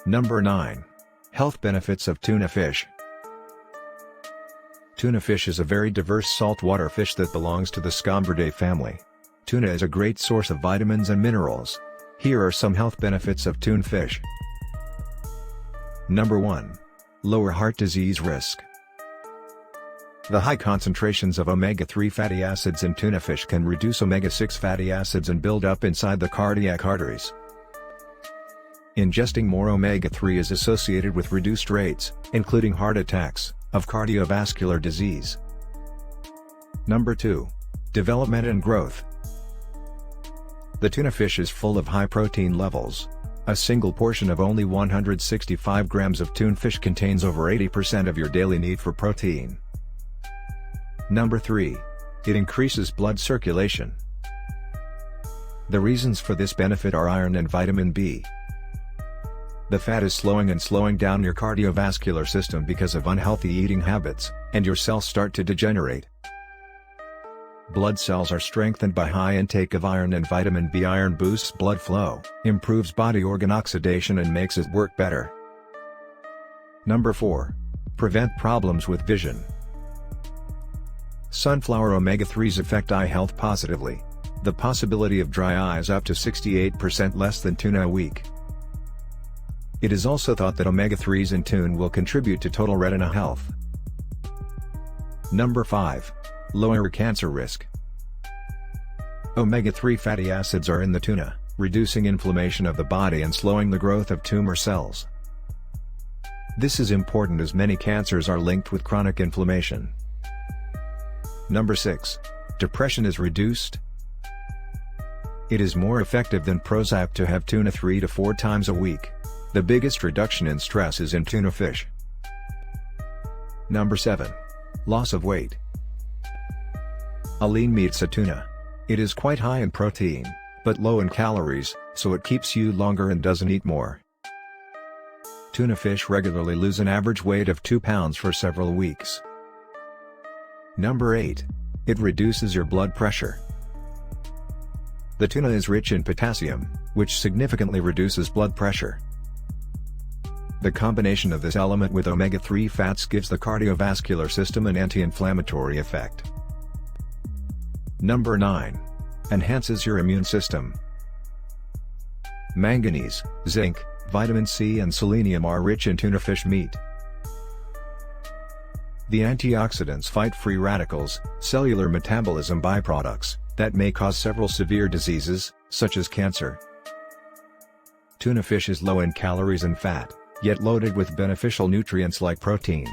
Number 9. Health benefits of tuna fish. Tuna fish is a very diverse saltwater fish that belongs to the Scombridae family. Tuna is a great source of vitamins and minerals. Here are some health benefits of tuna fish. Number 1. Lower heart disease risk. The high concentrations of omega-3 fatty acids in tuna fish can reduce omega-6 fatty acids and build up inside the cardiac arteries. Ingesting more omega-3 is associated with reduced rates, including heart attacks, of cardiovascular disease. Number 2. Development and growth. The tuna fish is full of high protein levels. A single portion of only 165 grams of tuna fish contains over 80% of your daily need for protein. Number 3. It increases blood circulation. The reasons for this benefit are iron and vitamin B. The fat is slowing down your cardiovascular system because of unhealthy eating habits, and your cells start to degenerate. Blood cells are strengthened by high intake of iron and vitamin B. Iron boosts blood flow, improves body organ oxidation and makes it work better. Number 4. Prevent problems with vision. Sunflower omega-3s affect eye health positively. The possibility of dry eyes up to 68% less than tuna a week. It is also thought that omega-3s in tuna will contribute to total retina health. Number 5. Lower cancer risk. Omega-3 fatty acids are in the tuna, reducing inflammation of the body and slowing the growth of tumor cells. This is important as many cancers are linked with chronic inflammation. Number 6. Depression is reduced. It is more effective than Prozac to have tuna 3 to 4 times a week. The biggest reduction in stress is in tuna fish. Number 7. Loss of weight. A lean meat's a tuna. It is quite high in protein, but low in calories, so it keeps you longer and doesn't eat more. Tuna fish regularly lose an average weight of 2 pounds for several weeks. Number 8. It reduces your blood pressure. The tuna is rich in potassium, which significantly reduces blood pressure. The combination of this element with omega-3 fats gives the cardiovascular system an anti-inflammatory effect. Number 9. Enhances your immune system. Manganese, zinc, vitamin C and selenium are rich in tuna fish meat. The antioxidants fight free radicals, cellular metabolism byproducts, that may cause several severe diseases, such as cancer. Tuna fish is low in calories and fat, yet loaded with beneficial nutrients like protein.